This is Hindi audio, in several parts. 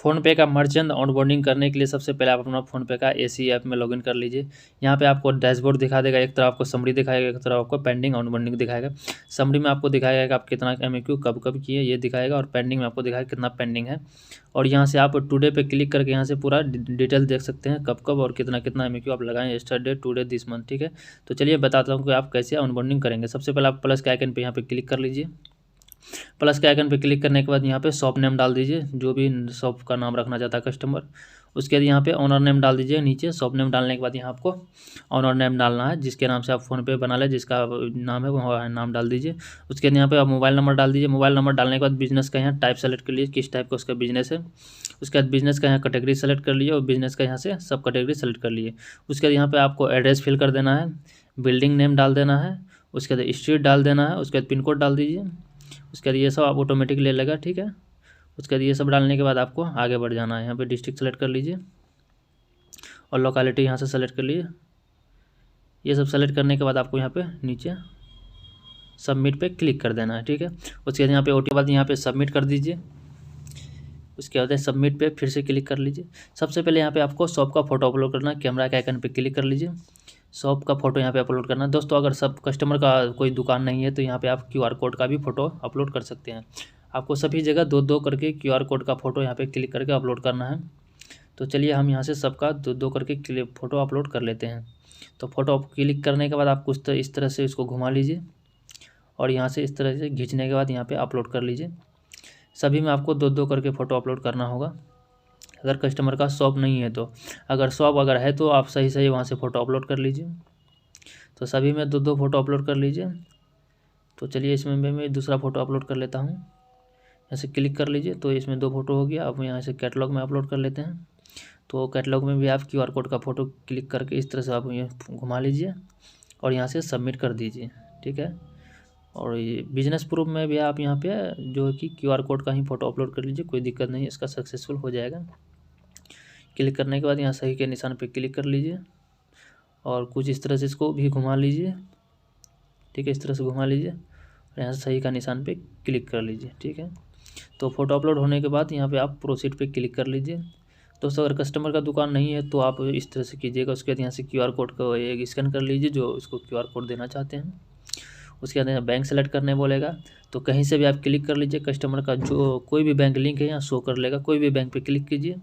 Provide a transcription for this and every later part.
फ़ोनपे का मर्चेंट ऑनबोर्डिंग करने के लिए सबसे पहले आप अपना फ़ोनपे का एसी ऐप में लॉगिन कर लीजिए। यहाँ पे आपको डैशबोर्ड दिखा देगा, एक तरफ आपको समरी दिखाएगा, एक तरफ आपको पेंडिंग ऑनबोर्डिंग दिखाएगा। समरी में आपको दिखाएगा कि आप कितना एमएक्यू कब कब किए ये दिखाएगा, और पेंडिंग में आपको दिखाएगा कितना पेंडिंग है। और यहाँ से आप टुडे पे क्लिक करके यहाँ से पूरा डिटेल देख सकते हैं कब कब और कितना कितना एमएक्यू आप लगाएं, यस्टरडे, टुडे, दिस मंथ। ठीक है, तो चलिए बताता हूँ कि आप कैसे ऑनबोर्डिंग करेंगे। सबसे पहले आप प्लस के आइकन पे यहाँ पे क्लिक कर लीजिए। प्लस के आइकन पे क्लिक करने के बाद यहाँ पे शॉप नेम डाल दीजिए, जो भी शॉप का नाम रखना चाहता है कस्टमर। उसके बाद यहाँ पे ऑनर नेम डाल दीजिए नीचे। शॉप नेम डालने के बाद यहाँ आपको ऑनर नेम डालना है, जिसके नाम से आप फ़ोनपे बना ले, जिसका नाम है वो नाम डाल दीजिए। उसके बाद यहाँ पे आप मोबाइल नंबर डाल दीजिए। मोबाइल नंबर डालने के बाद बिजनेस का यहाँ टाइप सेलेक्ट कर लीजिए, किस टाइप का उसका बिजनेस है। उसके बाद बिजनेस का यहाँ कैटेगरी सेलेक्ट कर लीजिए, और बिजनेस का यहाँ से सब कैटेगरी सेलेक्ट कर लिए। उसके बाद यहाँ पे आपको एड्रेस फिल कर देना है, बिल्डिंग नेम डाल देना है, उसके बाद स्ट्रीट डाल देना है, उसके बाद पिन कोड डाल दीजिए। उसके बाद ये सब आप ऑटोमेटिक ले लेगा। ठीक है, उसके बाद ये सब डालने के बाद आपको आगे बढ़ जाना है। यहाँ पे डिस्ट्रिक्ट सेलेक्ट कर लीजिए और लोकेलिटी यहाँ से सेलेक्ट कर लीजिए। ये सब सेलेक्ट करने के बाद आपको यहाँ पे नीचे सबमिट पे क्लिक कर देना है। ठीक है, उसके बाद यहाँ पे ओटीपी बाद यहाँ पे सबमिट कर दीजिए। उसके बाद सबमिट पे फिर से क्लिक कर लीजिए। सबसे पहले यहाँ पे आपको शॉप का फोटो अपलोड करना है। कैमरा के आइकन पे क्लिक कर लीजिए, शॉप का फोटो यहाँ पे अपलोड करना है। दोस्तों अगर सब कस्टमर का कोई दुकान नहीं है तो यहाँ पे आप क्यूआर कोड का भी फ़ोटो अपलोड कर सकते हैं। आपको सभी जगह दो दो करके क्यूआर कोड का फ़ोटो यहाँ पे क्लिक करके अपलोड करना है। तो चलिए हम यहाँ से सबका दो दो करके फ़ोटो अपलोड कर लेते हैं। तो फ़ोटो क्लिक करने के बाद आप कुछ तो इस तरह से इसको घुमा लीजिए, और यहाँ से इस तरह से खींचने के बाद यहाँ पर अपलोड कर लीजिए। सभी में आपको दो दो करके फ़ोटो अपलोड करना होगा, अगर कस्टमर का शॉप नहीं है तो। अगर शॉप अगर है तो आप सही सही वहाँ से फ़ोटो अपलोड कर लीजिए। तो सभी में दो दो फ़ोटो अपलोड कर लीजिए। तो चलिए इसमें मैं दूसरा फ़ोटो अपलोड कर लेता हूँ। ऐसे क्लिक कर लीजिए, तो इसमें दो फ़ोटो हो गया। अब यहाँ से कैटलॉग में अपलोड कर लेते हैं। तो कैटलॉग में भी आप क्यूआर कोड का फ़ोटो क्लिक करके इस तरह से आप ये घुमा लीजिए और यहाँ से सबमिट कर दीजिए। ठीक है, और ये बिजनेस प्रूफ में भी आप यहाँ पे जो है कि क्यूआर कोड का ही फ़ोटो अपलोड कर लीजिए, कोई दिक्कत नहीं है, इसका सक्सेसफुल हो जाएगा। क्लिक करने के बाद यहाँ सही के निशान पे क्लिक कर लीजिए और कुछ इस तरह से इसको भी घुमा लीजिए। ठीक है, इस तरह से घुमा लीजिए और यहाँ से सही का निशान पे क्लिक कर लीजिए। ठीक है, तो फ़ोटो अपलोड होने के बाद यहाँ पे आप प्रोसीड पे क्लिक कर लीजिए। दोस्तों अगर कस्टमर का दुकान नहीं है तो आप इस तरह से कीजिएगा। उसके बाद यहाँ से क्यूआर कोड को एक स्कैन कर लीजिए जो उसको क्यूआर कोड देना चाहते हैं। उसके बाद यहाँ बैंक सेलेक्ट करने बोलेगा, तो कहीं से भी आप क्लिक कर लीजिए। कस्टमर का जो कोई भी बैंक लिंक है यहाँ शो कर लेगा, कोई भी बैंक पे क्लिक कीजिए।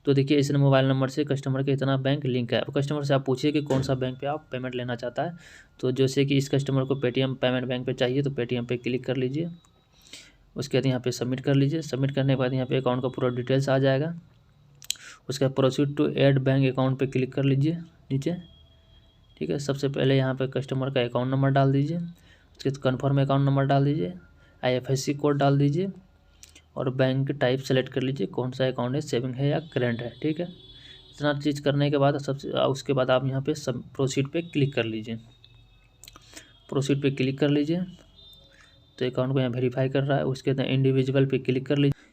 तो देखिए इस मोबाइल नंबर से कस्टमर के इतना बैंक लिंक है। अब कस्टमर से आप पूछिए कि कौन सा बैंक पे आप पेमेंट लेना चाहता है। तो जैसे कि इस कस्टमर को पेटीएम पेमेंट बैंक पे चाहिए तो पेटीएम पे क्लिक कर लीजिए। उसके बाद यहाँ पे सबमिट कर लीजिए। सबमिट करने के बाद यहाँ पे अकाउंट का पूरा डिटेल्स आ जाएगा। उसके बाद proceed to add bank account पे क्लिक कर लीजिए नीचे। ठीक है, सबसे पहले यहाँ पे कस्टमर का अकाउंट नंबर डाल दीजिए। उसके बाद कन्फर्म अकाउंट नंबर डाल दीजिए, IFSC कोड डाल दीजिए और बैंक टाइप सेलेक्ट कर लीजिए, कौन सा अकाउंट है, सेविंग है या करेंट है। ठीक है, इतना चीज़ करने के बाद उसके बाद आप यहाँ पे सब प्रोसीड पे क्लिक कर लीजिए। प्रोसीड पे क्लिक कर लीजिए, तो अकाउंट को यहाँ वेरीफाई कर रहा है। उसके बाद इंडिविजुअल पे क्लिक कर लीजिए।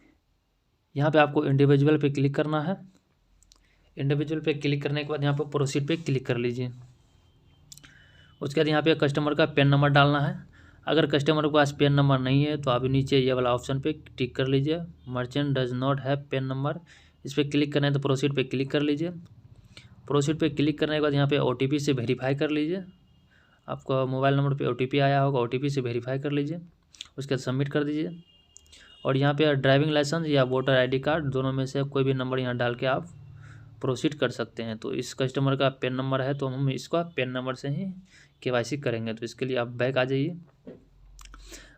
यहाँ पे आपको इंडिविजुअल पे क्लिक करना है। इंडिविजुअल पे क्लिक करने के बाद यहाँ पर प्रोसीड पे क्लिक कर लीजिए। उसके बाद यहाँ पे कस्टमर का पैन नंबर डालना है। अगर कस्टमर के पास पैन नंबर नहीं है तो आप नीचे ये वाला ऑप्शन पे टिक कर लीजिए, merchant does not have pan number. इस पर क्लिक करना है तो प्रोसीड पे क्लिक कर लीजिए। प्रोसीड पे क्लिक करने के बाद यहाँ पे OTP से वेरीफाई कर लीजिए। आपका मोबाइल नंबर पे OTP आया होगा, OTP से वेरीफाई कर लीजिए। उसके बाद सबमिट कर दीजिए। और यहाँ पे ड्राइविंग लाइसेंस या वोटर ID कार्ड दोनों में से कोई भी नंबर यहाँ डाल के आप प्रोसीड कर सकते हैं। तो इस कस्टमर का पैन नंबर है तो हम इसका पैन नंबर से ही KYC करेंगे। तो इसके लिए आप बैक आ जाइए।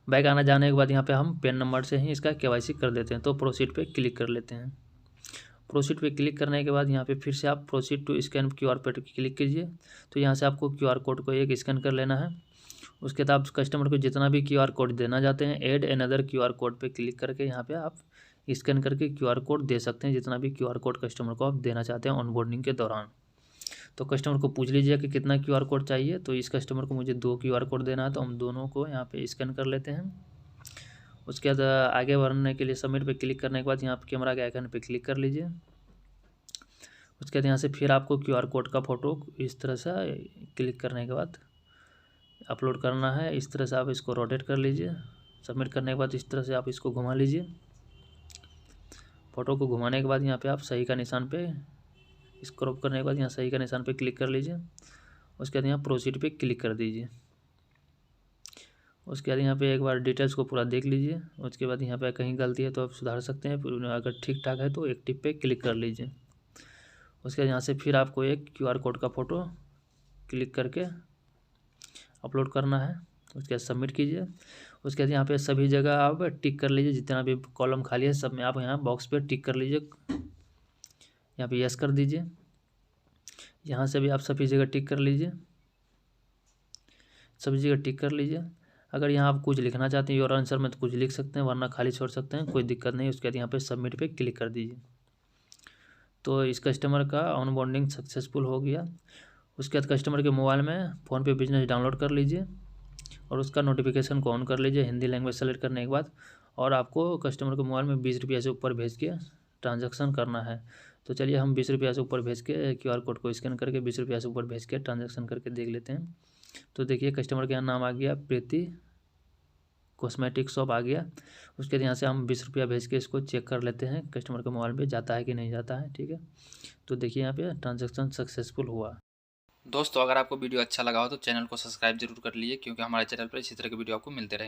बैक आना जाने के बाद यहाँ पे हम पैन नंबर से ही इसका KYC कर देते हैं। तो प्रोसीड पे क्लिक कर लेते हैं। प्रोसीड पे क्लिक करने के बाद यहाँ पे फिर से आप प्रोसीड टू स्कैन QR पे क्लिक कीजिए। तो यहाँ से आपको QR कोड को एक स्कैन कर लेना है। उसके बाद आप कस्टमर को जितना भी QR कोड देना चाहते हैं, ऐड अनदर QR कोड पे क्लिक करके यहाँ पे आप स्कैन करके QR कोड दे सकते हैं, जितना भी QR कोड कस्टमर को आप देना चाहते हैं ऑनबोर्डिंग के दौरान। तो कस्टमर को पूछ लीजिए कि कितना QR कोड चाहिए। तो इस कस्टमर को मुझे 2 QR कोड देना है, तो हम दोनों को यहाँ पे स्कैन कर लेते हैं। उसके बाद आगे बढ़ने के लिए सबमिट पे क्लिक करने के बाद यहाँ पे कैमरा के आइकन पे क्लिक कर लीजिए। उसके बाद यहाँ से फिर आपको QR कोड का फ़ोटो इस तरह से क्लिक करने के बाद अपलोड करना है। इस तरह से आप इसको रोटेट कर लीजिए। सबमिट करने के बाद इस तरह से आप इसको घुमा लीजिए। फ़ोटो को घुमाने के बाद यहाँ पे आप सही का निशान पे, इस क्रॉप करने के बाद यहाँ सही का निशान पे क्लिक कर लीजिए। उसके बाद यहाँ प्रोसीड पे क्लिक कर दीजिए। उसके बाद यहाँ पे एक बार डिटेल्स को पूरा देख लीजिए। उसके बाद यहाँ पे कहीं गलती है तो आप सुधार सकते हैं, फिर अगर ठीक ठाक है तो एक्टिव पे क्लिक कर लीजिए। उसके बाद यहाँ से फिर आपको एक QR कोड का फ़ोटो क्लिक करके अपलोड करना है। उसके बाद सबमिट कीजिए। उसके बाद यहाँ पे सभी जगह आप टिक कर लीजिए, जितना भी कॉलम खाली है सब में आप यहाँ बॉक्स पे टिक कर लीजिए। यहाँ पे यस कर दीजिए। यहाँ से भी आप सभी जगह टिक कर लीजिए, सभी जगह टिक कर लीजिए। अगर यहाँ आप कुछ लिखना चाहते हैं योर आंसर में तो कुछ लिख सकते हैं, वरना खाली छोड़ सकते हैं, कोई दिक्कत नहीं। उसके बाद यहाँ पे सबमिट पे क्लिक कर दीजिए। तो इस कस्टमर का ऑनबोर्डिंग सक्सेसफुल हो गया। उसके बाद कस्टमर के मोबाइल में फ़ोनपे बिजनेस डाउनलोड कर लीजिए और उसका नोटिफिकेशन को ऑन कर लीजिए हिंदी लैंग्वेज सेलेक्ट करने के बाद। और आपको कस्टमर के मोबाइल में 20 रुपये से ऊपर भेज के ट्रांजैक्शन करना है। तो चलिए हम 20 रुपये से ऊपर भेज के QR कोड को स्कैन करके 20 रुपये से ऊपर भेज के ट्रांजैक्शन करके देख लेते हैं। तो देखिए कस्टमर का नाम आ गया, प्रीति कॉस्मेटिक शॉप आ गया। उसके बाद यहाँ से हम 20 रुपया भेज के इसको चेक कर लेते हैं कस्टमर के मोबाइल पे जाता है कि नहीं जाता है। ठीक है, तो देखिए यहाँ पे ट्रांजैक्शन सक्सेसफुल हुआ। दोस्तों अगर आपको वीडियो अच्छा लगा हो तो चैनल को सब्सक्राइब जरूर कर लीजिए, क्योंकि हमारे चैनल पर इसी तरह के वीडियो आपको मिलते रहेंगे।